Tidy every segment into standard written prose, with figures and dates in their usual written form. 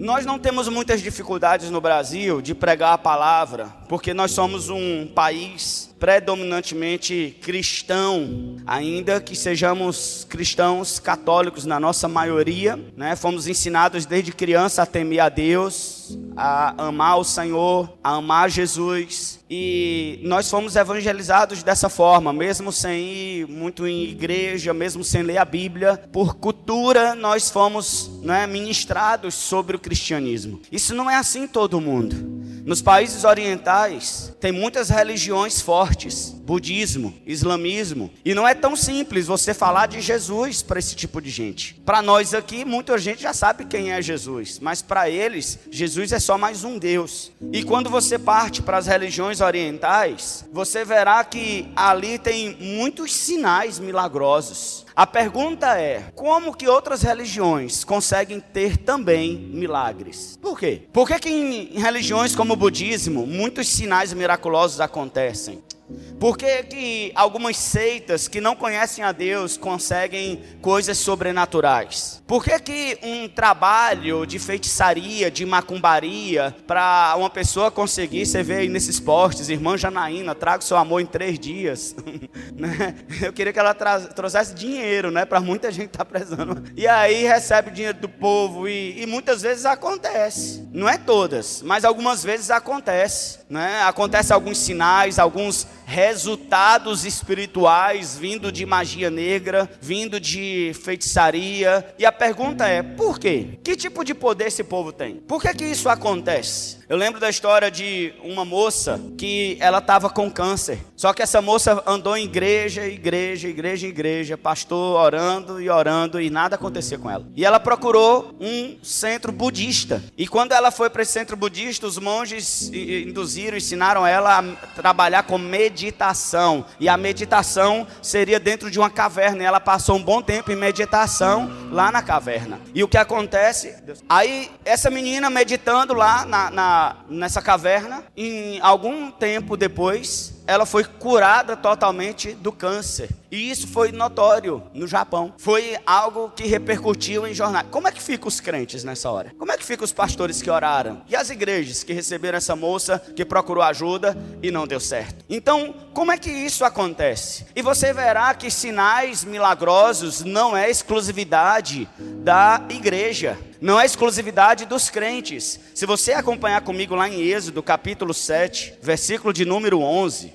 Nós não temos muitas dificuldades no Brasil de pregar a palavra, porque nós somos um país predominantemente cristão, ainda que sejamos cristãos católicos na nossa maioria, né? Fomos ensinados desde criança a temer a Deus, a amar o Senhor, a amar Jesus, e nós fomos evangelizados dessa forma, mesmo sem ir muito em igreja, mesmo sem ler a Bíblia. Por cultura nós fomos, né, ministrados sobre o cristianismo. Isso não é assim em todo mundo. Nos países orientais tem muitas religiões fortes, budismo, islamismo, e não é tão simples você falar de Jesus para esse tipo de gente. Para nós aqui, muita gente já sabe quem é Jesus, mas para eles, Jesus é só mais um Deus. E quando você parte para as religiões orientais, você verá que ali tem muitos sinais milagrosos. A pergunta é, como que outras religiões conseguem ter também milagres? Por quê? Por que em religiões como o budismo, muitos sinais miraculosos acontecem? Por que algumas seitas que não conhecem a Deus conseguem coisas sobrenaturais? Por que um trabalho de feitiçaria, de macumbaria, para uma pessoa conseguir, você vê aí nesses posts, irmã Janaína, traga o seu amor em 3 dias. Né? Eu queria que ela trouxesse dinheiro, né? Para muita gente estar prezando. E aí recebe o dinheiro do povo e muitas vezes acontece. Não é todas, mas algumas vezes acontece. Né? Acontece alguns sinais, alguns resultados espirituais vindo de magia negra, vindo de feitiçaria. E a pergunta é, por quê? Que tipo de poder esse povo tem? Por que isso acontece? Eu lembro da história de uma moça que ela estava com câncer. Só que essa moça andou em igreja, pastor orando e nada acontecia com ela. E ela procurou um centro budista. E quando ela foi para esse centro budista, os monges ensinaram ela a trabalhar com meditação. E a meditação seria dentro de uma caverna. E ela passou um bom tempo em meditação lá na caverna. E o que acontece? Aí essa menina meditando lá nessa caverna, em algum tempo depois, ela foi curada totalmente do câncer. E isso foi notório no Japão. Foi algo que repercutiu em jornais. Como é que ficam os crentes nessa hora? Como é que ficam os pastores que oraram? E as igrejas que receberam essa moça que procurou ajuda e não deu certo? Então, como é que isso acontece? E você verá que sinais milagrosos não é exclusividade da igreja. Não é exclusividade dos crentes. Se você acompanhar comigo lá em Êxodo, capítulo 7, versículo de número 11.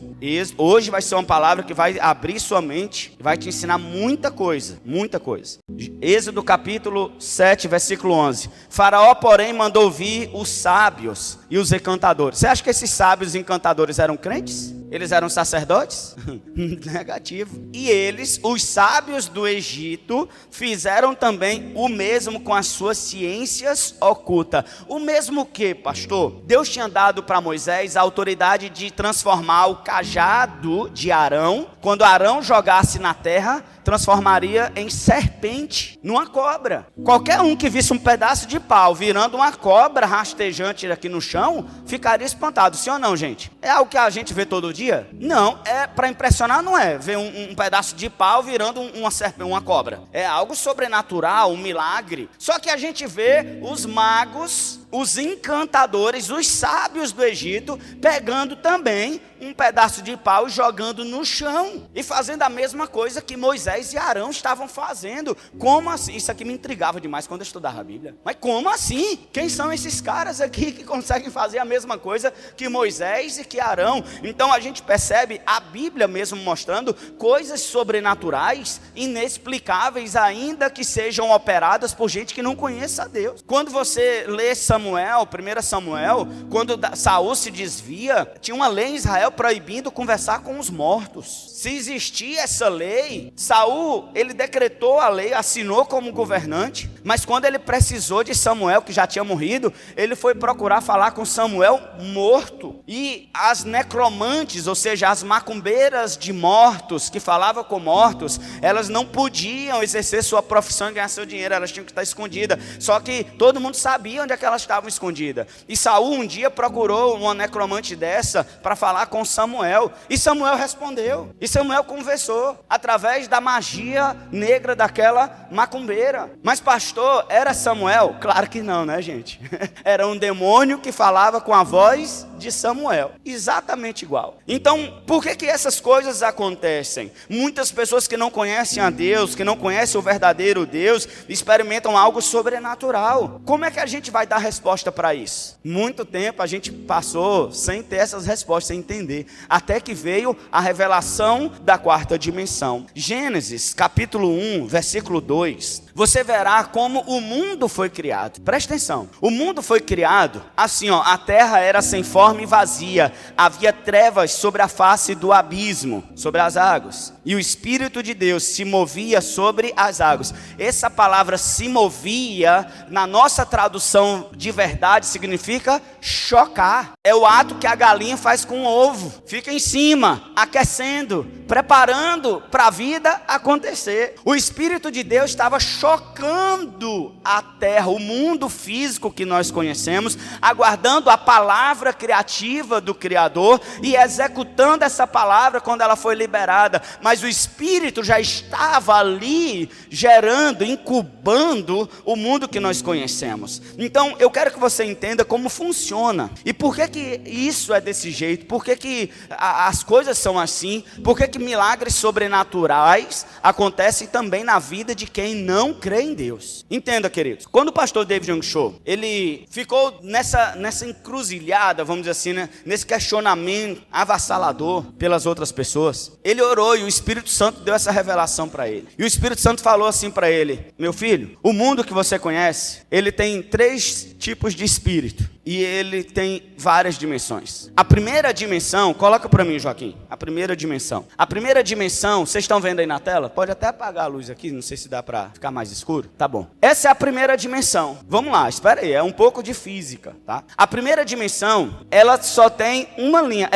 Hoje vai ser uma palavra que vai abrir sua mente, vai te ensinar muita coisa, muita coisa. Êxodo capítulo 7, versículo 11. Faraó, porém, mandou vir os sábios e os encantadores. Você acha que esses sábios e encantadores eram crentes? Eles eram sacerdotes? Negativo. E eles, os sábios do Egito, fizeram também o mesmo com as suas ciências ocultas. O mesmo que, pastor? Deus tinha dado para Moisés a autoridade de transformar o cajado de Arão. Quando Arão jogasse na terra, transformaria em serpente, numa cobra. Qualquer um que visse um pedaço de pau virando uma cobra rastejante aqui no chão, ficaria espantado. Sim ou não, gente? É algo que a gente vê todo dia? Não, é para impressionar, não é ver um pedaço de pau virando uma serpente, uma cobra. É algo sobrenatural, um milagre. Só que a gente vê os magos, os encantadores, os sábios do Egito, pegando também um pedaço de pau e jogando no chão, e fazendo a mesma coisa que Moisés e Arão estavam fazendo. Como assim? Isso aqui me intrigava demais quando eu estudava a Bíblia. Mas como assim? Quem são esses caras aqui que conseguem fazer a mesma coisa que Moisés e que Arão? Então a gente percebe a Bíblia mesmo mostrando coisas sobrenaturais, inexplicáveis, ainda que sejam operadas por gente que não conheça a Deus. Quando você lê Samuel, 1 Samuel, quando Saul se desvia, tinha uma lei em Israel proibindo conversar com os mortos. Se existia essa lei, Saul, ele decretou a lei, assinou como governante, mas quando ele precisou de Samuel, que já tinha morrido, ele foi procurar falar com Samuel morto. E as necromantes, ou seja, as macumbeiras de mortos, que falavam com mortos, elas não podiam exercer sua profissão e ganhar seu dinheiro, elas tinham que estar escondidas. Só que todo mundo sabia onde é que elas estavam escondidas. E Saul um dia procurou uma necromante dessa para falar com Samuel, e Samuel respondeu, e Samuel conversou através da magia negra daquela macumbeira. Mas pastor, pastor era Samuel? Claro que não, né, gente? Era um demônio que falava com a voz de Samuel, exatamente igual. Então, por que essas coisas acontecem? Muitas pessoas que não conhecem a Deus, que não conhecem o verdadeiro Deus, experimentam algo sobrenatural. Como é que a gente vai dar resposta para isso? Muito tempo a gente passou sem ter essas respostas, sem entender, até que veio a revelação da quarta dimensão. Gênesis, capítulo 1, versículo 2. Você verá como o mundo foi criado. Presta atenção. O mundo foi criado assim, ó. A terra era sem forma e vazia. Havia trevas sobre a face do abismo, sobre as águas. E o Espírito de Deus se movia sobre as águas. Essa palavra se movia, na nossa tradução de verdade, significa chocar. É o ato que a galinha faz com o ovo. Fica em cima, aquecendo, preparando para a vida acontecer. O Espírito de Deus estava chocando a terra, o mundo físico que nós conhecemos, aguardando a palavra criativa do Criador e executando essa palavra quando ela foi liberada. Mas o Espírito já estava ali gerando, incubando o mundo que nós conhecemos. Então eu quero que você entenda como funciona e por que isso é desse jeito, por que as coisas são assim, por que milagres sobrenaturais acontecem também na vida de quem não crê em Deus. Entenda, queridos, quando o pastor David Young Cho, ele ficou nessa encruzilhada, vamos dizer assim, né? Nesse questionamento avassalador pelas outras pessoas, ele orou e o Espírito Santo deu essa revelação para ele. E o Espírito Santo falou assim para ele: meu filho, o mundo que você conhece, ele tem 3 tipos de espírito e ele tem várias dimensões. A primeira dimensão, coloca para mim, Joaquim, a primeira dimensão, vocês estão vendo aí na tela? Pode até apagar a luz aqui, não sei se dá para ficar mais escuro. Tá bom. Essa é a primeira dimensão. Vamos lá, espera aí, é um pouco de física, tá? A primeira dimensão, ela só tem uma linha,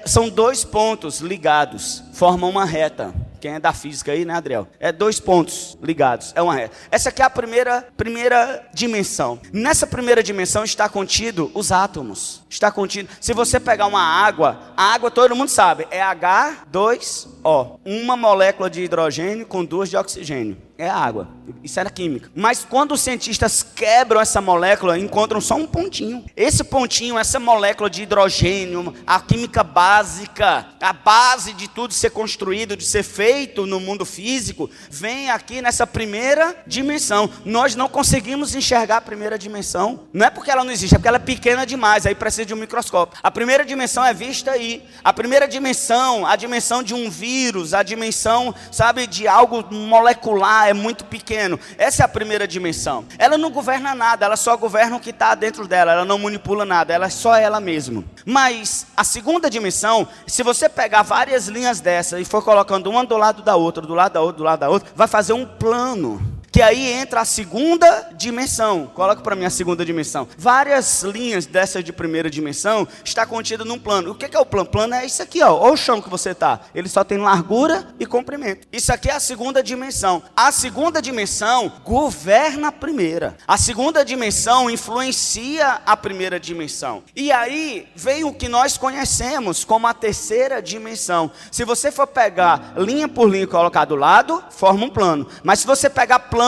são 2 pontos ligados, formam uma reta. Quem é da física aí, né, Adriel? 2 pontos ligados, é uma reta. Essa aqui é a primeira dimensão. Nessa primeira dimensão está contido os átomos. Está contido. Se você pegar uma água, a água todo mundo sabe, é H2O. Uma molécula de hidrogênio com 2 de oxigênio. É a água. Isso era química. Mas quando os cientistas quebram essa molécula, encontram só um pontinho. Esse pontinho, essa molécula de hidrogênio, a química básica, a base de tudo ser construído, de ser feito no mundo físico, vem aqui nessa primeira dimensão. Nós não conseguimos enxergar a primeira dimensão. Não é porque ela não existe, é porque ela é pequena demais. Aí precisa de um microscópio. A primeira dimensão é vista aí. A primeira dimensão, a dimensão de um vírus, a dimensão, sabe, de algo molecular, é muito pequeno. Essa é a primeira dimensão. Ela não governa nada, ela só governa o que está dentro dela, ela não manipula nada, ela é só ela mesma. Mas a segunda dimensão, se você pegar várias linhas dessas e for colocando uma do lado da outra, do lado da outra, do lado da outra, vai fazer um plano. Que aí entra a segunda dimensão. Coloca para mim a segunda dimensão. Várias linhas dessa de primeira dimensão está contida num plano. O que é o plano? O plano é isso aqui, ó. Olha o chão que você está. Ele só tem largura e comprimento. Isso aqui é a segunda dimensão. A segunda dimensão governa a primeira. A segunda dimensão influencia a primeira dimensão. E aí vem o que nós conhecemos como a terceira dimensão. Se você for pegar linha por linha e colocar do lado, forma um plano. Mas se você pegar planos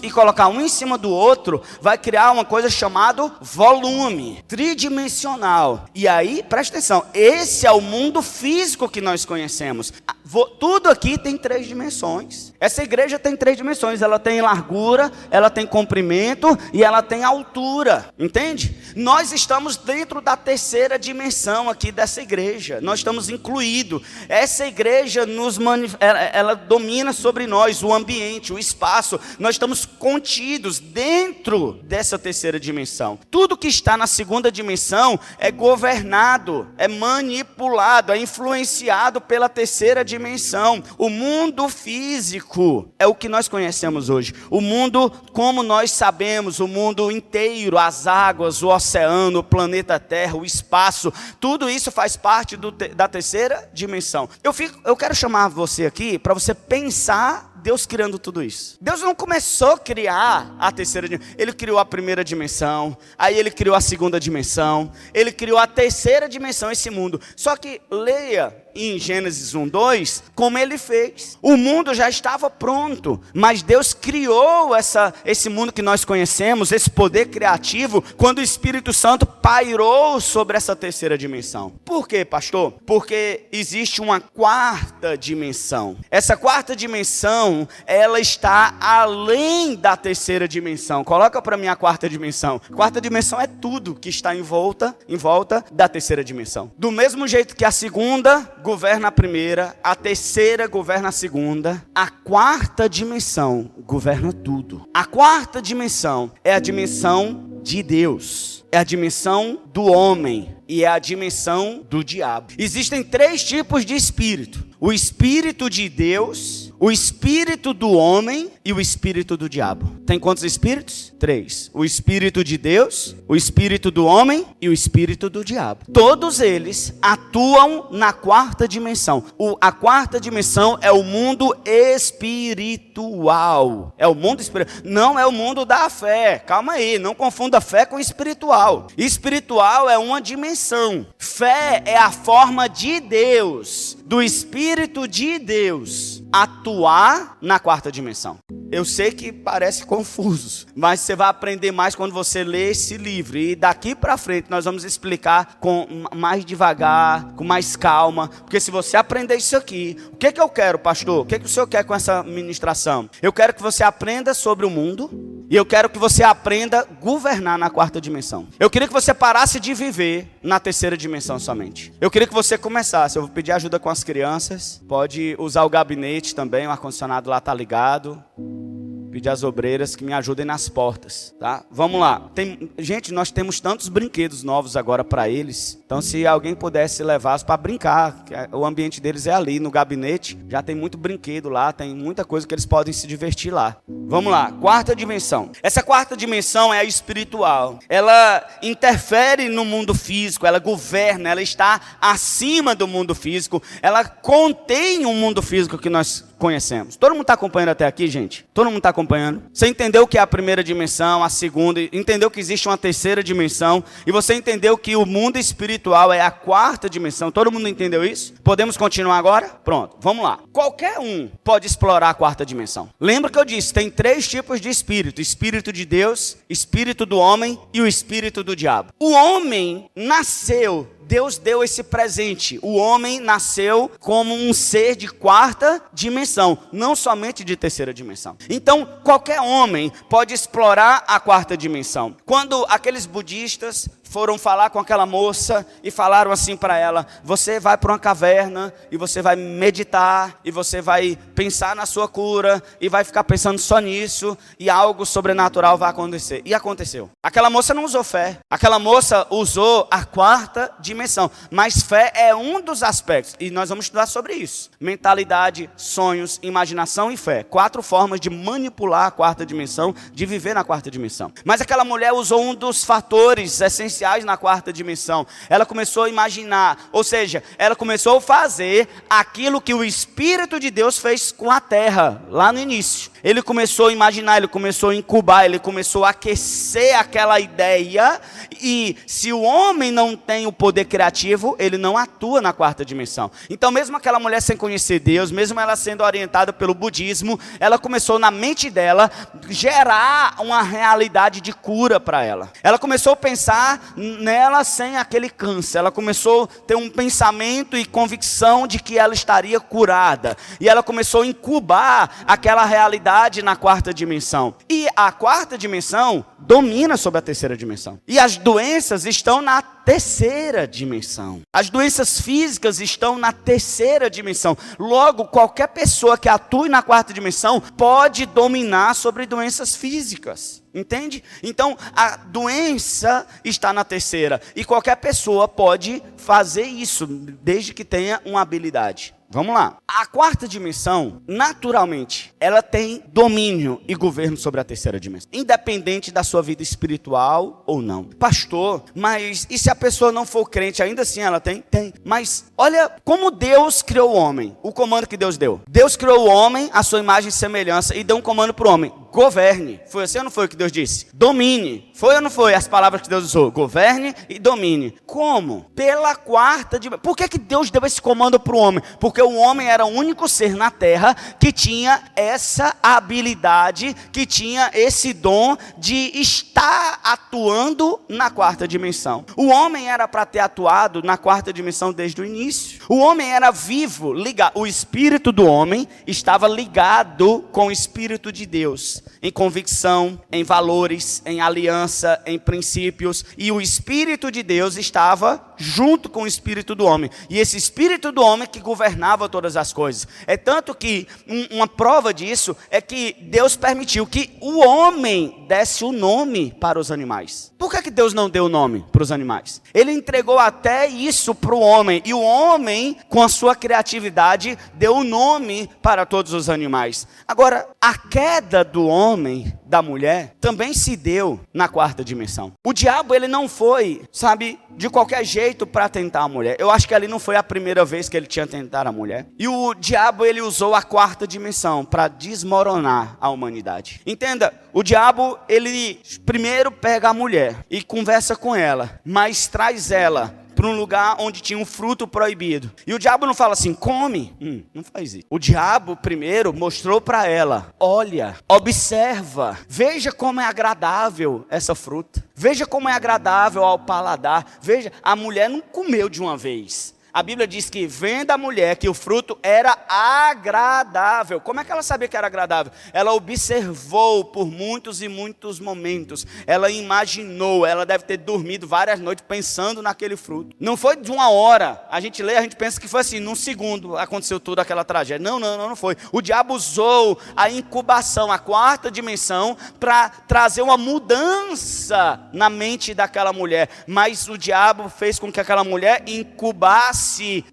e colocar um em cima do outro, vai criar uma coisa chamada volume tridimensional. E aí, presta atenção, esse é o mundo físico que nós conhecemos. Tudo aqui tem 3 dimensões. Essa igreja tem 3 dimensões. Ela tem largura, ela tem comprimento e ela tem altura. Entende? Nós estamos dentro da terceira dimensão aqui dessa igreja. Nós estamos incluídos. Essa igreja ela domina sobre nós o ambiente, o espaço. Nós estamos contidos dentro dessa terceira dimensão. Tudo que está na segunda dimensão é governado, é manipulado, é influenciado pela terceira dimensão. O mundo físico é o que nós conhecemos hoje. O mundo como nós sabemos, o mundo inteiro, as águas, o oceano, o planeta Terra, o espaço, tudo isso faz parte da terceira dimensão. Eu quero chamar você aqui para você pensar Deus criando tudo isso. Deus não começou a criar a terceira dimensão. Ele criou a primeira dimensão, aí ele criou a segunda dimensão, ele criou a terceira dimensão, esse mundo. Só que leia em Gênesis 1:2, como ele fez. O mundo já estava pronto, mas Deus criou esse mundo que nós conhecemos, esse poder criativo, quando o Espírito Santo pairou sobre essa terceira dimensão. Por quê, pastor? Porque existe uma quarta dimensão. Essa quarta dimensão, ela está além da terceira dimensão. Coloca para mim a quarta dimensão. Quarta dimensão é tudo que está em volta da terceira dimensão. Do mesmo jeito que a segunda governa a primeira, a terceira governa a segunda, a quarta dimensão governa tudo. A quarta dimensão é a dimensão de Deus, é a dimensão do homem e é a dimensão do diabo. Existem 3 tipos de espírito: o espírito de Deus, o espírito do homem e o espírito do diabo. Tem quantos espíritos? 3. O espírito de Deus, o espírito do homem e o espírito do diabo. Todos eles atuam na quarta dimensão. A quarta dimensão é o mundo espiritual. É o mundo espiritual. Não é o mundo da fé. Calma aí, não confunda fé com espiritual. Espiritual é uma dimensão. Fé é a forma de Deus, do Espírito de Deus, atuar na quarta dimensão. Eu sei que parece confuso, mas você vai aprender mais quando você ler esse livro. E daqui para frente nós vamos explicar com mais devagar, com mais calma. Porque se você aprender isso aqui, o que eu quero, pastor? O que o senhor quer com essa ministração? Eu quero que você aprenda sobre o mundo. E eu quero que você aprenda a governar na quarta dimensão. Eu queria que você parasse de viver na terceira dimensão somente. Eu queria que você começasse. Eu vou pedir ajuda com as crianças. Pode usar o gabinete também, o ar-condicionado lá está ligado. Pedir às obreiras que me ajudem nas portas, tá? Vamos lá. Gente, nós temos tantos brinquedos novos agora para eles. Então, se alguém pudesse levá-los para brincar, o ambiente deles é ali no gabinete. Já tem muito brinquedo lá, tem muita coisa que eles podem se divertir lá. Vamos lá. Quarta dimensão. Essa quarta dimensão é a espiritual. Ela interfere no mundo físico, ela governa, ela está acima do mundo físico. Ela contém o mundo físico que nós conhecemos. Todo mundo está acompanhando até aqui, gente? Todo mundo está acompanhando? Você entendeu que é a primeira dimensão, a segunda, entendeu que existe uma terceira dimensão, e você entendeu que o mundo espiritual é a quarta dimensão. Todo mundo entendeu isso? Podemos continuar agora? Pronto, vamos lá. Qualquer um pode explorar a quarta dimensão. Lembra que eu disse, tem 3 tipos de espírito: espírito de Deus, espírito do homem e o espírito do diabo. O homem nasceu, Deus deu esse presente. O homem nasceu como um ser de quarta dimensão, não somente de terceira dimensão. Então, qualquer homem pode explorar a quarta dimensão. Quando aqueles budistas foram falar com aquela moça e falaram assim para ela: você vai para uma caverna e você vai meditar e você vai pensar na sua cura e vai ficar pensando só nisso e algo sobrenatural vai acontecer. E aconteceu. Aquela moça não usou fé. Aquela moça usou a quarta dimensão. Mas fé é um dos aspectos e nós vamos estudar sobre isso. Mentalidade, sonhos, imaginação e fé. 4 formas de manipular a quarta dimensão, de viver na quarta dimensão. Mas aquela mulher usou um dos fatores essenciais na quarta dimensão. Ela começou a imaginar, ou seja, ela começou a fazer aquilo que o Espírito de Deus fez com a terra, lá no início. Ele começou a imaginar, ele começou a incubar, ele começou a aquecer aquela ideia. E se o homem não tem o poder criativo, ele não atua na quarta dimensão. Então, mesmo aquela mulher sem conhecer Deus, mesmo ela sendo orientada pelo budismo, ela começou na mente dela gerar uma realidade de cura para ela. Ela começou a pensar nela sem aquele câncer. Ela começou a ter um pensamento e convicção de que ela estaria curada. E ela começou a incubar aquela realidade na quarta dimensão. E a quarta dimensão domina sobre a terceira dimensão. E as doenças estão na terceira dimensão. As doenças físicas estão na terceira dimensão. Logo, qualquer pessoa que atue na quarta dimensão pode dominar sobre doenças físicas. Entende? Então, a doença está na terceira. E qualquer pessoa pode fazer isso, desde que tenha uma habilidade. Vamos lá. A quarta dimensão, naturalmente, ela tem domínio e governo sobre a terceira dimensão, independente da sua vida espiritual ou não. Pastor, mas e se a pessoa não for crente, ainda assim ela tem? Tem. Mas olha como Deus criou o homem, o comando que Deus deu. Deus criou o homem, a sua imagem e semelhança, e deu um comando para o homem: governe. Foi assim ou não foi o que Deus disse? Domine. Foi ou não foi as palavras que Deus usou? Governe e domine. Como? Pela quarta dimensão. Por que Deus deu esse comando para o homem? Porque o homem era o único ser na terra que tinha essa habilidade, que tinha esse dom de estar atuando na quarta dimensão. O homem era para ter atuado na quarta dimensão desde o início. O homem era vivo, ligado. O espírito do homem estava ligado com o espírito de Deus, em convicção, em valores, em aliança, em princípios, e o espírito de Deus estava junto com o espírito do homem, e esse espírito do homem que governava todas as coisas. É tanto que uma prova disso é que Deus permitiu que o homem desse o nome para os animais. Por que Deus não deu o nome para os animais? Ele entregou até isso para o homem, e o homem, com a sua criatividade, deu o nome para todos os animais. Agora, a queda do homem, da mulher, também se deu na quarta dimensão. O diabo, ele não foi, de qualquer jeito para tentar a mulher. Eu acho que ali não foi a primeira vez que ele tinha tentado a mulher. E o diabo, ele usou a quarta dimensão para desmoronar a humanidade. Entenda, o diabo, ele primeiro pega a mulher e conversa com ela, mas traz ela para um lugar onde tinha um fruto proibido. E o diabo não fala assim: come. Não faz isso. O diabo primeiro mostrou para ela: olha, observa, veja como é agradável essa fruta. Veja como é agradável ao paladar. Veja, a mulher não comeu de uma vez. A Bíblia diz que vendo a mulher que o fruto era agradável. Como é que ela sabia que era agradável? Ela observou por muitos e muitos momentos. Ela imaginou, ela deve ter dormido várias noites pensando naquele fruto. Não foi de uma hora. A gente lê, a gente pensa que foi assim, num segundo aconteceu toda aquela tragédia. Não foi. O diabo usou a incubação, a quarta dimensão, para trazer uma mudança na mente daquela mulher. Mas o diabo fez com que aquela mulher incubasse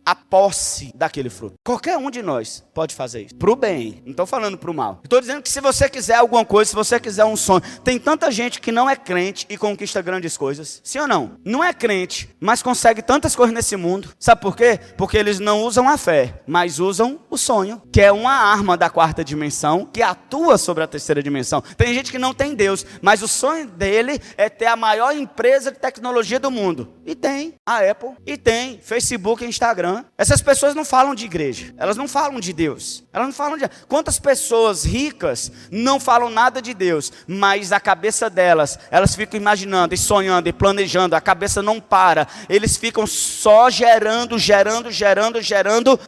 a posse daquele fruto. Qualquer um de nós pode fazer isso, para o bem, não estou falando para o mal. Estou dizendo que se você quiser alguma coisa, se você quiser um sonho, tem tanta gente que não é crente e conquista grandes coisas, sim ou não? Não é crente, mas consegue tantas coisas nesse mundo. Sabe por quê? Porque eles não usam a fé, mas usam o sonho, que é uma arma da quarta dimensão, que atua sobre a terceira dimensão. Tem gente que não tem Deus, mas o sonho dele é ter a maior empresa de tecnologia do mundo. E tem a Apple, e tem Facebook, Instagram. Essas pessoas não falam de igreja, elas não falam de Deus, elas não falam de... Quantas pessoas ricas não falam nada de Deus, mas a cabeça delas, elas ficam imaginando e sonhando e planejando, a cabeça não para, eles ficam só gerando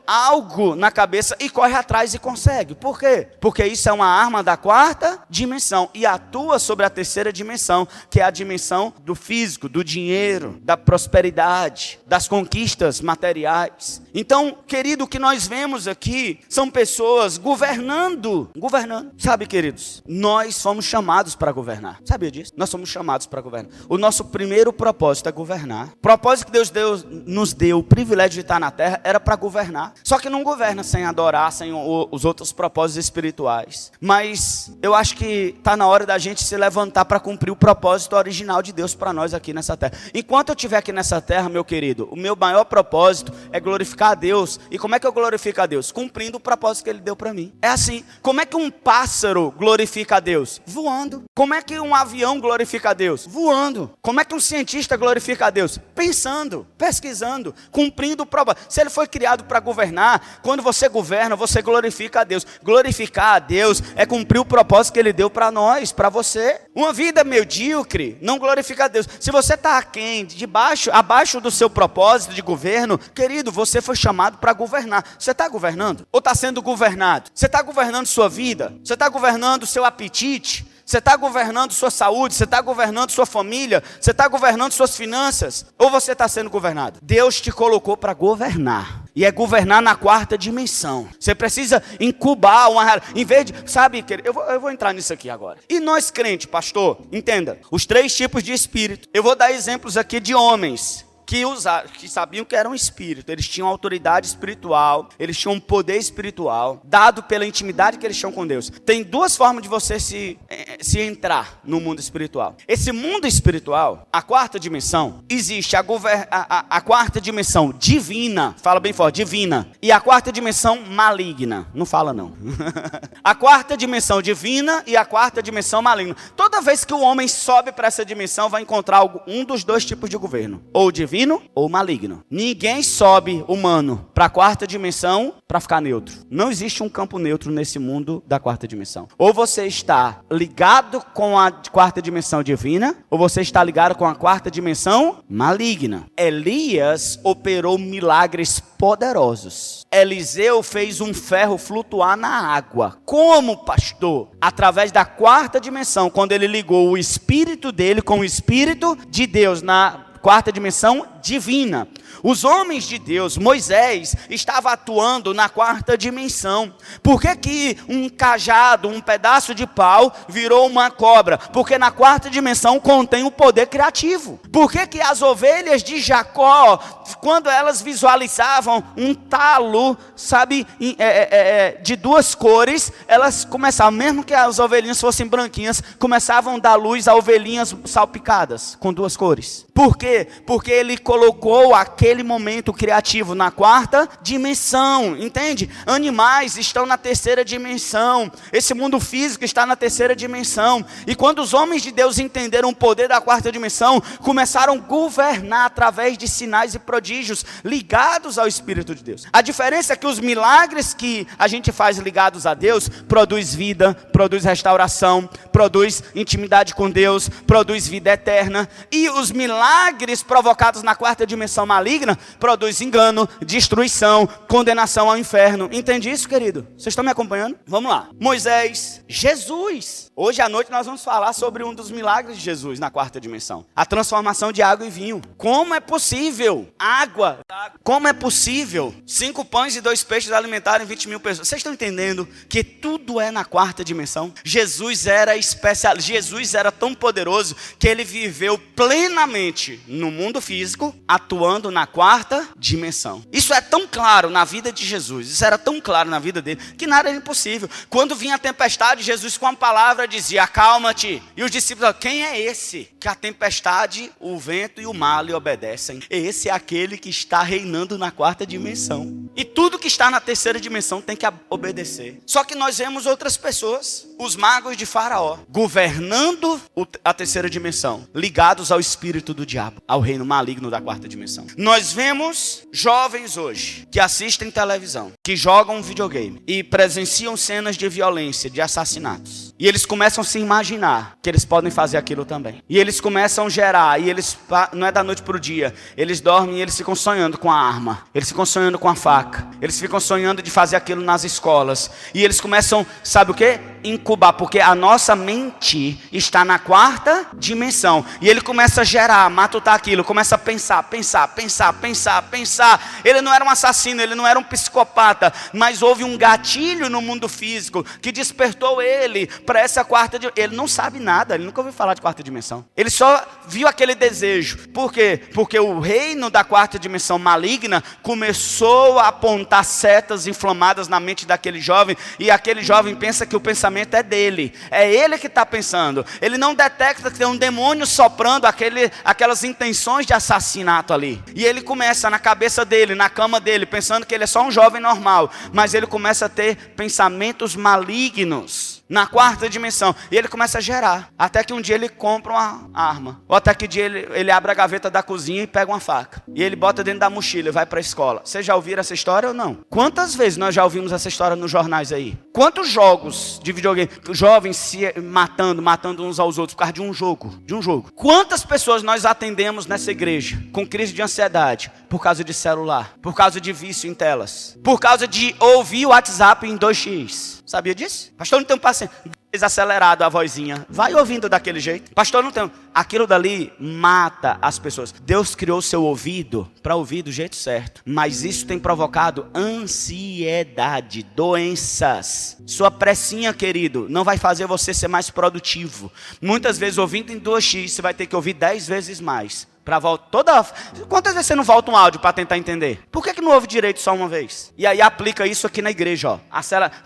algo na cabeça e corre atrás e consegue. Por quê? Porque isso é uma arma da quarta dimensão e atua sobre a terceira dimensão, que é a dimensão do físico, do dinheiro, da prosperidade, das conquistas materiais. Então, querido, o que nós vemos aqui são pessoas governando. Sabe, queridos, nós fomos chamados para governar. Sabia disso? Nós somos chamados para governar. O nosso primeiro propósito é governar. O propósito que Deus nos deu, o privilégio de estar na terra, era para governar. Só que não governa sem adorar, sem os outros propósitos espirituais. Mas eu acho que está na hora da gente se levantar para cumprir o propósito original de Deus para nós aqui nessa terra. Enquanto eu estiver aqui nessa terra, meu querido, o meu maior propósito é glorificar a Deus. E como é que eu glorifico a Deus? Cumprindo o propósito que Ele deu para mim. É assim. Como é que um pássaro glorifica a Deus? Voando. Como é que um avião glorifica a Deus? Voando. Como é que um cientista glorifica a Deus? Pensando, pesquisando, cumprindo o propósito. Se ele foi criado para governar, quando você governa, você glorifica a Deus. Glorificar a Deus é cumprir o propósito que Ele deu para nós, para você. Uma vida medíocre não glorifica a Deus. Se você está aquém, abaixo do seu propósito de governo, querido, você foi chamado para governar. Você está governando? Ou está sendo governado? Você está governando sua vida? Você está governando seu apetite? Você está governando sua saúde? Você está governando sua família? Você está governando suas finanças? Ou você está sendo governado? Deus te colocou para governar. E é governar na quarta dimensão. Você precisa incubar em vez de... Sabe, eu vou entrar nisso aqui agora. E nós crentes, pastor, entenda. Os 3 tipos de espírito. Eu vou dar exemplos aqui de homens que sabiam que eram espírito, eles tinham autoridade espiritual, eles tinham um poder espiritual, dado pela intimidade que eles tinham com Deus. Tem duas formas de você se entrar no mundo espiritual. Esse mundo espiritual, a quarta dimensão, existe a quarta dimensão divina, fala bem forte, divina, e a quarta dimensão maligna, não fala não. A quarta dimensão divina e a quarta dimensão maligna. Toda vez que o homem sobe para essa dimensão, vai encontrar um dos dois tipos de governo, ou divino ou maligno. Ninguém sobe humano para a quarta dimensão para ficar neutro. Não existe um campo neutro nesse mundo da quarta dimensão. Ou você está ligado com a quarta dimensão divina, ou você está ligado com a quarta dimensão maligna. Elias operou milagres poderosos. Eliseu fez um ferro flutuar na água. Como, pastor? Através da quarta dimensão, quando ele ligou o espírito dele com o espírito de Deus na quarta dimensão divina. Os homens de Deus, Moisés, estava atuando na quarta dimensão. Por que um cajado, um pedaço de pau virou uma cobra? Porque na quarta dimensão contém o poder criativo. Por que as ovelhas de Jacó, quando elas visualizavam um talo, sabe, de duas cores, elas começavam, mesmo que as ovelhinhas fossem branquinhas, começavam a dar luz a ovelhinhas salpicadas com duas cores. Por quê? Porque ele colocou aquele momento criativo na quarta dimensão, entende? Animais estão na terceira dimensão, esse mundo físico está na terceira dimensão, e quando os homens de Deus entenderam o poder da quarta dimensão, começaram a governar através de sinais e prodígios ligados ao Espírito de Deus. A diferença é que os milagres que a gente faz ligados a Deus, produz vida, produz restauração, produz intimidade com Deus, produz vida eterna, e os milagres provocados na quarta dimensão maligna, produz engano, destruição, condenação ao inferno. Entende isso, querido? Vocês estão me acompanhando? Vamos lá. Moisés, Jesus. Hoje à noite nós vamos falar sobre um dos milagres de Jesus na quarta dimensão. A transformação de água em vinho. Como é possível? Água. Como é possível 5 pães e 2 peixes alimentarem 20.000 pessoas? Vocês estão entendendo que tudo é na quarta dimensão? Jesus era especial. Jesus era tão poderoso que ele viveu plenamente no mundo físico, atuando na quarta dimensão. Isso é tão claro na vida de Jesus, isso era tão claro na vida dele, que nada era impossível. Quando vinha a tempestade, Jesus com a palavra dizia, acalma-te. E os discípulos, quem é esse? Que a tempestade, o vento e o mar lhe obedecem. Esse é aquele que está reinando na quarta dimensão. E tudo que está na terceira dimensão tem que obedecer. Só que nós vemos outras pessoas, os magos de Faraó, governando a terceira dimensão, ligados ao espírito do diabo, ao reino maligno da quarta dimensão. Nós vemos jovens hoje que assistem televisão, que jogam videogame e presenciam cenas de violência, de assassinatos. E eles começam a se imaginar que eles podem fazer aquilo também. E eles começam a gerar, e eles, não é da noite para o dia, eles dormem e eles ficam sonhando com a arma, eles ficam sonhando com a faca, eles ficam sonhando de fazer aquilo nas escolas. E eles começam, sabe o quê? Incubar, porque a nossa mente está na quarta dimensão. E ele começa a gerar, matutar aquilo, começa a pensar. Ele não era um assassino, ele não era um psicopata, mas houve um gatilho no mundo físico que despertou ele para essa quarta dimensão. Ele não sabe nada, ele nunca ouviu falar de quarta dimensão. Ele só viu aquele desejo. Por quê? Porque o reino da quarta dimensão maligna começou a apontar setas inflamadas na mente daquele jovem, e aquele jovem pensa que o pensamento é dele, é ele que está pensando. Ele não detecta que tem um demônio soprando aquelas intenções de assassinato ali. E ele começa na cabeça dele, na cama dele, pensando que ele é só um jovem normal, mas ele começa a ter pensamentos malignos na quarta dimensão, e ele começa a gerar, até que um dia ele compra uma arma, ou até que um dia ele abre a gaveta da cozinha e pega uma faca, e ele bota dentro da mochila e vai para a escola. Vocês já ouviram essa história ou não? Quantas vezes nós já ouvimos essa história nos jornais aí? Quantos jogos de videogame, jovens se matando uns aos outros por causa de um jogo? Quantas pessoas nós atendemos nessa igreja com crise de ansiedade por causa de celular, por causa de vício em telas, por causa de ouvir o WhatsApp em 2x? Sabia disso? Pastor, não tem um paciente desacelerado a vozinha. Vai ouvindo daquele jeito. Pastor, não tem. Aquilo dali mata as pessoas. Deus criou seu ouvido para ouvir do jeito certo. Mas isso tem provocado ansiedade, doenças. Sua pressinha, querido, não vai fazer você ser mais produtivo. Muitas vezes ouvindo em 2x, você vai ter que ouvir 10 vezes mais Para voltar Quantas vezes você não volta um áudio para tentar entender? Por que não ouve direito só uma vez? E aí aplica isso aqui na igreja, ó.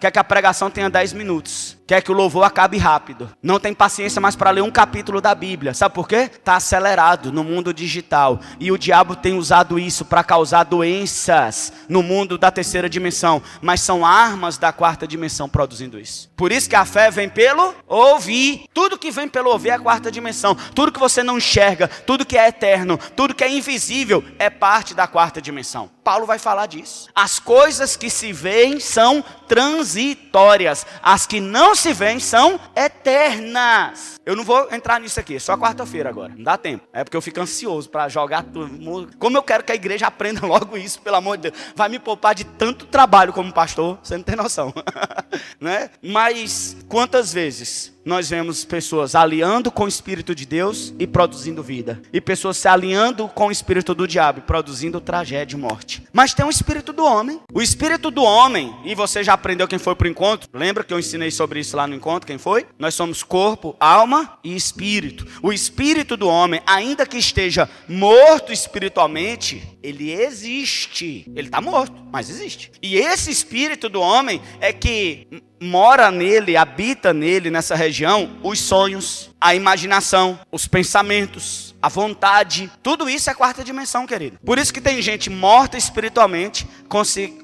Quer que a pregação tenha 10 minutos. Quer que o louvor acabe rápido. Não tem paciência mais para ler um capítulo da Bíblia. Sabe por quê? Está acelerado no mundo digital. E o diabo tem usado isso para causar doenças no mundo da terceira dimensão. Mas são armas da quarta dimensão produzindo isso. Por isso que a fé vem pelo ouvir. Tudo que vem pelo ouvir é a quarta dimensão. Tudo que você não enxerga, tudo que é eterno, tudo que é invisível é parte da quarta dimensão. Paulo vai falar disso. As coisas que se veem são transitórias. As que não se veem são eternas. Eu não vou entrar nisso aqui, só quarta-feira agora. Não dá tempo. É porque eu fico ansioso para jogar tudo. Como eu quero que a igreja aprenda logo isso, pelo amor de Deus. Vai me poupar de tanto trabalho como pastor, você não tem noção. Né? Mas quantas vezes nós vemos pessoas aliando com o Espírito de Deus e produzindo vida. E pessoas se alinhando com o Espírito do diabo e produzindo tragédia e morte. Mas tem o Espírito do homem. O Espírito do homem, e você já aprendeu quem foi para o encontro? Lembra que eu ensinei sobre isso lá no encontro? Quem foi? Nós somos corpo, alma e espírito. O Espírito do homem, ainda que esteja morto espiritualmente, ele existe. Ele está morto, mas existe. E esse Espírito do homem é que mora nele, habita nele, nessa região, os sonhos, a imaginação, os pensamentos, a vontade. Tudo isso é quarta dimensão, querido. Por isso que tem gente morta espiritualmente,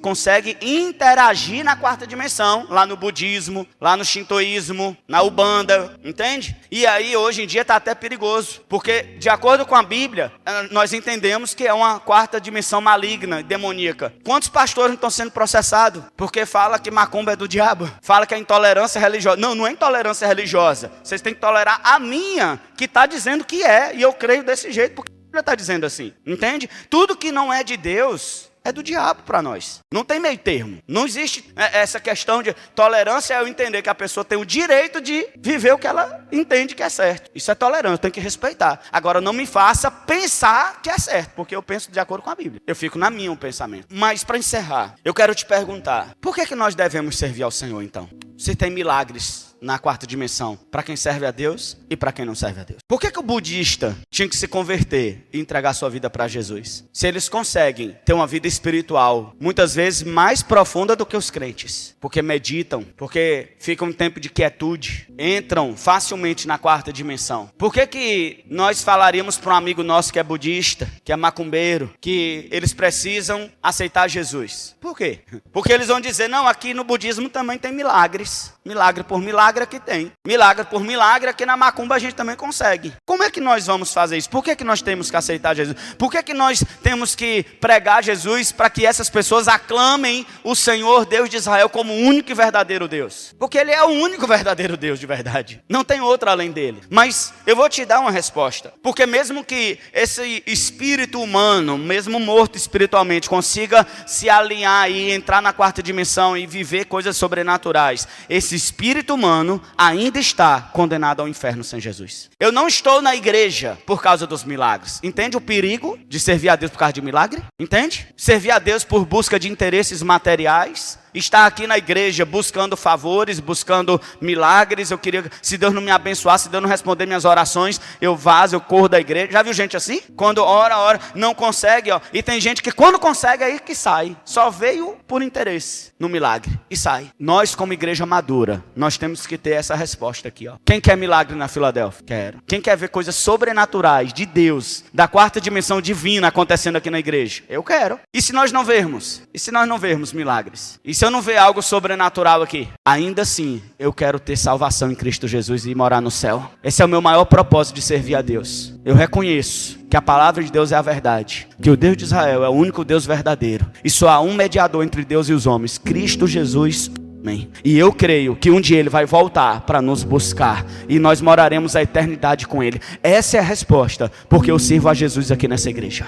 consegue interagir na quarta dimensão, lá no budismo, lá no shintoísmo, na Umbanda, entende? E aí, hoje em dia, está até perigoso, porque, de acordo com a Bíblia, nós entendemos que é uma quarta dimensão maligna, demoníaca. Quantos pastores não estão sendo processados? Porque fala que macumba é do diabo. Fala que é intolerância religiosa. Não, não é intolerância religiosa. Vocês têm que tolerar a minha, que está dizendo que é. E eu creio desse jeito, porque a Bíblia está dizendo assim. Entende? Tudo que não é de Deus é do diabo para nós. Não tem meio termo. Não existe essa questão de tolerância. É eu entender que a pessoa tem o direito de viver o que ela entende que é certo. Isso é tolerância, eu tenho que respeitar. Agora, não me faça pensar que é certo, porque eu penso de acordo com a Bíblia. Eu fico na minha pensamento. Mas, para encerrar, eu quero te perguntar, por que nós devemos servir ao Senhor, então? Se tem milagres na quarta dimensão, para quem serve a Deus e para quem não serve a Deus. Por que o budista tinha que se converter e entregar sua vida para Jesus? Se eles conseguem ter uma vida espiritual, muitas vezes mais profunda do que os crentes, porque meditam, porque ficam um tempo de quietude, entram facilmente na quarta dimensão. Por que nós falaríamos para um amigo nosso que é budista, que é macumbeiro, que eles precisam aceitar Jesus? Por quê? Porque eles vão dizer, não, aqui no budismo também tem milagres. Milagre por milagre aqui tem. Milagre por milagre aqui na macumba a gente também consegue. Como é que nós vamos fazer isso? Por que nós temos que aceitar Jesus? Por que nós temos que pregar Jesus para que essas pessoas aclamem o Senhor Deus de Israel como o único e verdadeiro Deus? Porque Ele é o único verdadeiro Deus de verdade. Não tem outro além dele. Mas eu vou te dar uma resposta. Porque mesmo que esse espírito humano, mesmo morto espiritualmente, consiga se alinhar e entrar na quarta dimensão e viver coisas sobrenaturais, esse espírito humano ainda está condenado ao inferno sem Jesus. Eu não estou na igreja por causa dos milagres. Entende o perigo de servir a Deus por causa de milagre? Entende? Servir a Deus por busca de interesses materiais. Estar aqui na igreja buscando favores, buscando milagres. Eu queria, se Deus não me abençoar, se Deus não responder minhas orações, eu vazo, eu corro da igreja. Já viu gente assim? Quando ora, não consegue, ó. E tem gente que quando consegue, aí que sai. Só veio por interesse no milagre e sai. Nós, como igreja madura, nós temos que ter essa resposta aqui, ó. Quem quer milagre na Filadélfia? Quero. Quem quer ver coisas sobrenaturais de Deus, da quarta dimensão divina acontecendo aqui na igreja? Eu quero. E se nós não vermos? E se nós não vermos milagres? E se eu não ver algo sobrenatural aqui? Ainda assim, eu quero ter salvação em Cristo Jesus e morar no céu. Esse é o meu maior propósito de servir a Deus. Eu reconheço que a palavra de Deus é a verdade, que o Deus de Israel é o único Deus verdadeiro, e só há um mediador entre Deus e os homens, Cristo Jesus. Amém. E eu creio que um dia Ele vai voltar para nos buscar e nós moraremos a eternidade com Ele. Essa é a resposta, porque eu sirvo a Jesus aqui nessa igreja.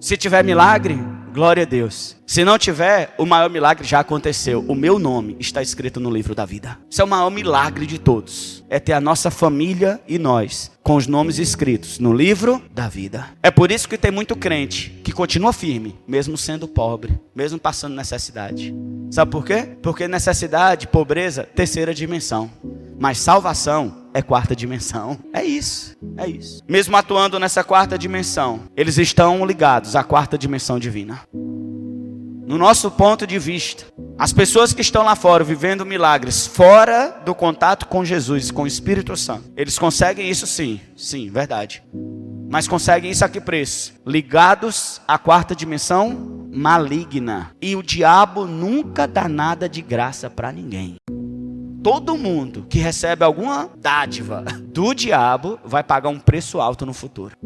Se tiver milagre, glória a Deus. Se não tiver, o maior milagre já aconteceu. O meu nome está escrito no livro da vida. Isso é o maior milagre de todos. É ter a nossa família e nós com os nomes escritos no livro da vida. É por isso que tem muito crente que continua firme, mesmo sendo pobre, mesmo passando necessidade. Sabe por quê? Porque necessidade, pobreza, terceira dimensão. Mas salvação é quarta dimensão. É isso, é isso. Mesmo atuando nessa quarta dimensão, eles estão ligados à quarta dimensão divina. No nosso ponto de vista, as pessoas que estão lá fora vivendo milagres, fora do contato com Jesus, com o Espírito Santo, eles conseguem isso sim, verdade. Mas conseguem isso a que preço? Ligados à quarta dimensão maligna. E o diabo nunca dá nada de graça para ninguém. Todo mundo que recebe alguma dádiva do diabo vai pagar um preço alto no futuro.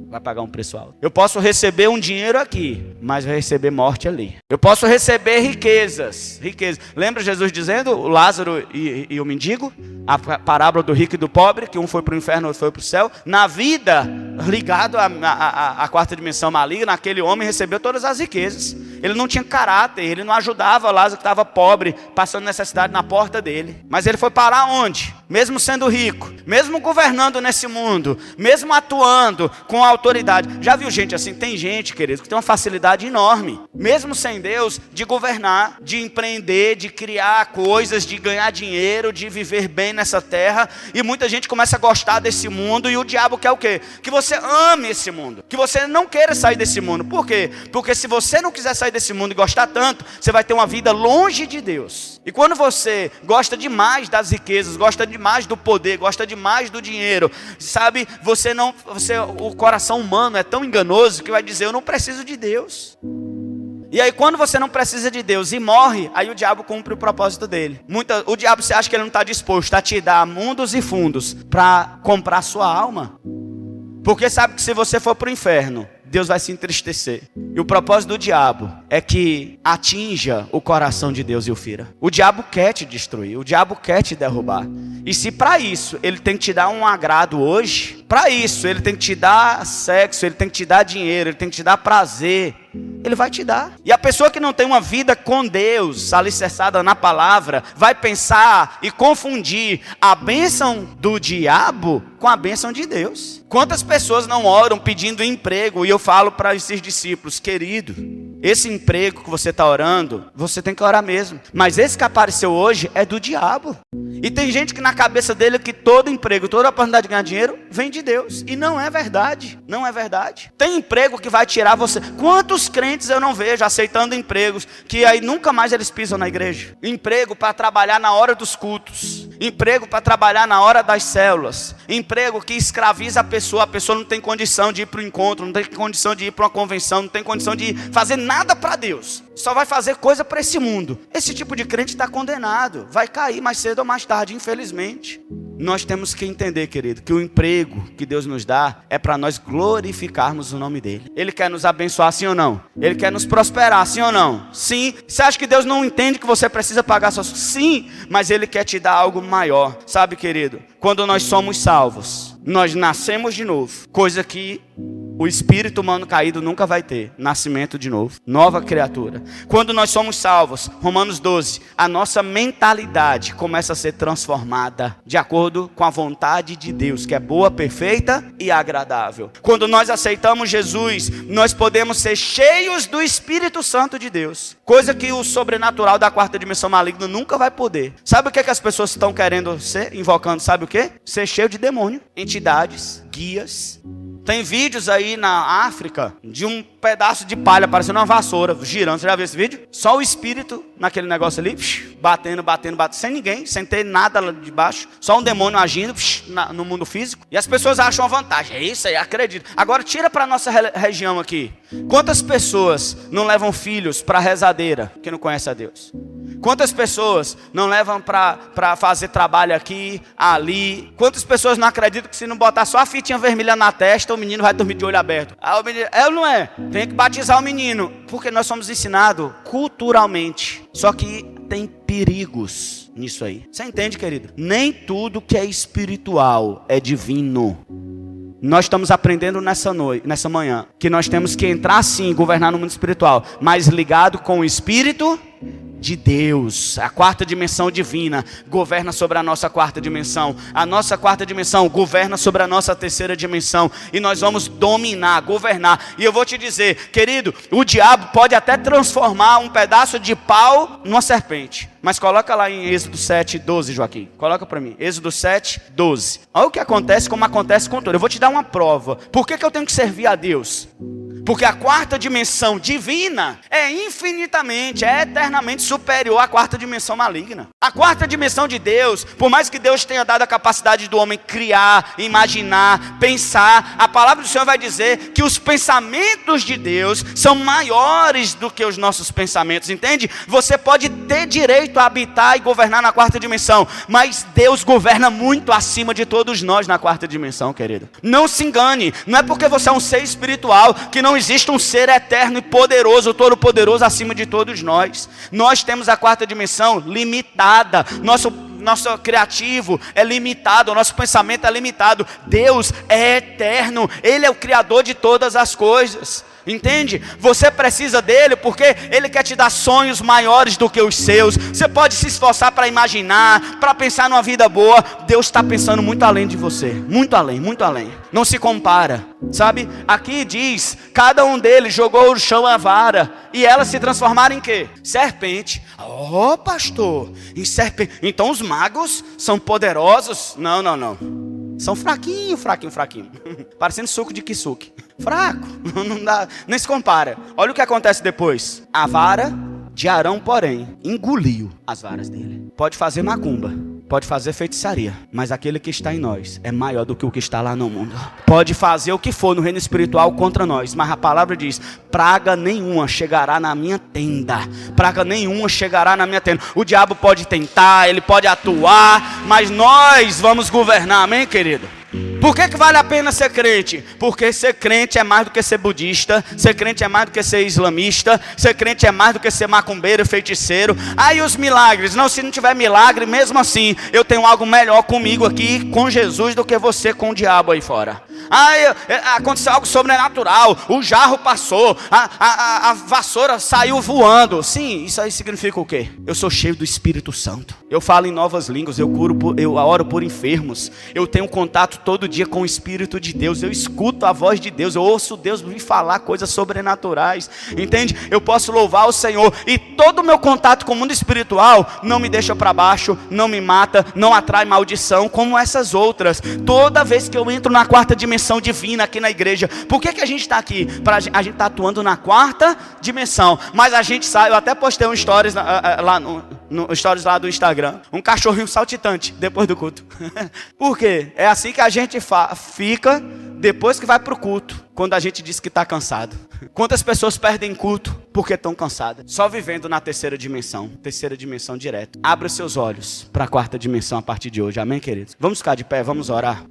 Vai pagar um preço alto. Eu posso receber um dinheiro aqui, mas vai receber morte ali. Eu posso receber riquezas. Lembra Jesus dizendo, o Lázaro e o mendigo? A parábola do rico e do pobre, que um foi para o inferno, outro foi para o céu. Na vida, ligado à quarta dimensão maligna, aquele homem recebeu todas as riquezas. Ele não tinha caráter, ele não ajudava o Lázaro que estava pobre, passando necessidade na porta dele. Mas ele foi parar onde? Mesmo sendo rico, mesmo governando nesse mundo, mesmo atuando com autoridade. Já viu gente assim? Tem gente, querido, que tem uma facilidade enorme, mesmo sem Deus, de governar, de empreender, de criar coisas, de ganhar dinheiro, de viver bem nessa terra. E muita gente começa a gostar desse mundo, e o diabo quer o quê? Que você ame esse mundo, que você não queira sair desse mundo. Por quê? Porque se você não quiser sair desse mundo e gostar tanto, você vai ter uma vida longe de Deus. E quando você gosta demais das riquezas, gosta demais do poder, gosta demais do dinheiro, sabe, o coração humano é tão enganoso que vai dizer, eu não preciso de Deus. E aí quando você não precisa de Deus e morre, aí o diabo cumpre o propósito dele. O diabo, você acha que ele não está disposto a te dar mundos e fundos para comprar sua alma? Porque sabe que se você for para o inferno, Deus vai se entristecer. E o propósito do diabo é que atinja o coração de Deus e o fira. O diabo quer te destruir, o diabo quer te derrubar. E se para isso ele tem que te dar um agrado hoje, para isso ele tem que te dar sexo, ele tem que te dar dinheiro, ele tem que te dar prazer, ele vai te dar. E a pessoa que não tem uma vida com Deus, alicerçada na palavra, vai pensar e confundir a bênção do diabo com a bênção de Deus. Quantas pessoas não oram pedindo emprego? E eu falo para esses discípulos, querido, esse emprego que você está orando, você tem que orar mesmo. Mas esse que apareceu hoje é do diabo. E tem gente que na cabeça dele que todo emprego, toda oportunidade de ganhar dinheiro vem de Deus. E não é verdade. Não é verdade. Tem emprego que vai tirar você. Quantos crentes eu não vejo aceitando empregos que aí nunca mais eles pisam na igreja? Emprego para trabalhar na hora dos cultos. Emprego para trabalhar na hora das células. Emprego que escraviza a pessoa não tem condição de ir para o encontro, não tem condição de ir para uma convenção, não tem condição de fazer nada para Deus. Só vai fazer coisa para esse mundo. Esse tipo de crente está condenado. Vai cair mais cedo ou mais tarde, infelizmente. Nós temos que entender, querido, que o emprego que Deus nos dá é para nós glorificarmos o nome dele. Ele quer nos abençoar, sim ou não? Ele quer nos prosperar, sim ou não? Sim. Você acha que Deus não entende que você precisa pagar suas... Sim, mas Ele quer te dar algo maior. Sabe, querido? Quando nós somos salvos, nós nascemos de novo. Coisa que o espírito humano caído nunca vai ter. Nascimento de novo. Nova criatura. Quando nós somos salvos, Romanos 12, a nossa mentalidade começa a ser transformada de acordo com a vontade de Deus, que é boa, perfeita e agradável. Quando nós aceitamos Jesus, nós podemos ser cheios do Espírito Santo de Deus. Coisa que o sobrenatural da quarta dimensão maligna nunca vai poder. Sabe o que as pessoas estão querendo ser? Invocando, sabe o que? Ser cheio de demônio. Entidades, guias. Tem vídeos aí na África de um pedaço de palha parecendo uma vassoura, girando. Você já viu esse vídeo? Só o espírito naquele negócio ali, batendo, sem ninguém, sem ter nada lá de baixo. Só um demônio agindo no mundo físico. E as pessoas acham uma vantagem. É isso aí, acredito. Agora tira para a nossa região aqui. Quantas pessoas não levam filhos para a rezadeira que não conhece a Deus? Quantas pessoas não levam para fazer trabalho aqui, ali? Quantas pessoas não acreditam que se não botar só a fitinha vermelha na testa, o menino vai dormir de olho aberto? O menino, ou não é? Tem que batizar o menino. Porque nós somos ensinados culturalmente. Só que tem perigos nisso aí. Você entende, querido? Nem tudo que é espiritual é divino. Nós estamos aprendendo nessa manhã, que nós temos que entrar sim, governar no mundo espiritual, mas ligado com o Espírito de Deus. A quarta dimensão divina governa sobre a nossa quarta dimensão. A nossa quarta dimensão governa sobre a nossa terceira dimensão. E nós vamos dominar, governar. E eu vou te dizer, querido, o diabo pode até transformar um pedaço de pau numa serpente. Mas coloca lá em Êxodo 7, 12, Joaquim. Coloca para mim. Êxodo 7, 12. Olha o que acontece, como acontece com tudo. Eu vou te dar uma prova. Por que eu tenho que servir a Deus? Porque a quarta dimensão divina é infinitamente, é eternamente superior à quarta dimensão maligna. A quarta dimensão de Deus, por mais que Deus tenha dado a capacidade do homem criar, imaginar, pensar, a palavra do Senhor vai dizer que os pensamentos de Deus são maiores do que os nossos pensamentos, entende? Você pode ter direito a habitar e governar na quarta dimensão, mas Deus governa muito acima de todos nós na quarta dimensão, querido. Não se engane, não é porque você é um ser espiritual que não existe um ser eterno e poderoso, todo-poderoso acima de todos nós. Nós temos a quarta dimensão limitada. Nosso criativo é limitado, o nosso pensamento é limitado. Deus é eterno, Ele é o Criador de todas as coisas. Entende? Você precisa dele porque ele quer te dar sonhos maiores do que os seus. Você pode se esforçar para imaginar, para pensar numa vida boa. Deus está pensando muito além de você. Muito além, muito além. Não se compara. Sabe? Aqui diz, cada um deles jogou no chão a vara e elas se transformaram em quê? Serpente. Oh, pastor, em serpente. Então os magos são poderosos? Não. São fraquinho. Parecendo suco de kisuke. Fraco, não dá, nem se compara. Olha o que acontece depois. A vara de Arão, porém, engoliu as varas dele. Pode fazer macumba, pode fazer feitiçaria, mas aquele que está em nós é maior do que o que está lá no mundo. Pode fazer o que for no reino espiritual contra nós, mas a palavra diz, praga nenhuma chegará na minha tenda. Praga nenhuma chegará na minha tenda. O diabo pode tentar, ele pode atuar, mas nós vamos governar, amém, querido? Por que vale a pena ser crente? Porque ser crente é mais do que ser budista, ser crente é mais do que ser islamista, ser crente é mais do que ser macumbeiro, feiticeiro. Aí os milagres, não, se não tiver milagre, mesmo assim, eu tenho algo melhor comigo aqui, com Jesus, do que você com o diabo aí fora. Aconteceu algo sobrenatural, o jarro passou, a vassoura saiu voando. Sim, isso aí significa o quê? Eu sou cheio do Espírito Santo. Eu falo em novas línguas, eu oro por enfermos. Eu tenho contato todo dia com o Espírito de Deus. Eu escuto a voz de Deus, eu ouço Deus me falar coisas sobrenaturais. Entende? Eu posso louvar o Senhor. E todo o meu contato com o mundo espiritual não me deixa para baixo, não me mata, não atrai maldição como essas outras. Toda vez que eu entro na quarta dimensão divina aqui na igreja, por que a gente está aqui? A gente está atuando na quarta dimensão, mas a gente sai. Eu até postei um stories lá no stories lá do Instagram, um cachorrinho saltitante depois do culto. Por quê? É assim que a gente fica depois que vai para o culto, quando a gente diz que está cansado. Quantas pessoas perdem culto porque estão cansadas? Só vivendo na terceira dimensão direto. Abra os seus olhos para a quarta dimensão a partir de hoje, amém, queridos? Vamos ficar de pé, vamos orar.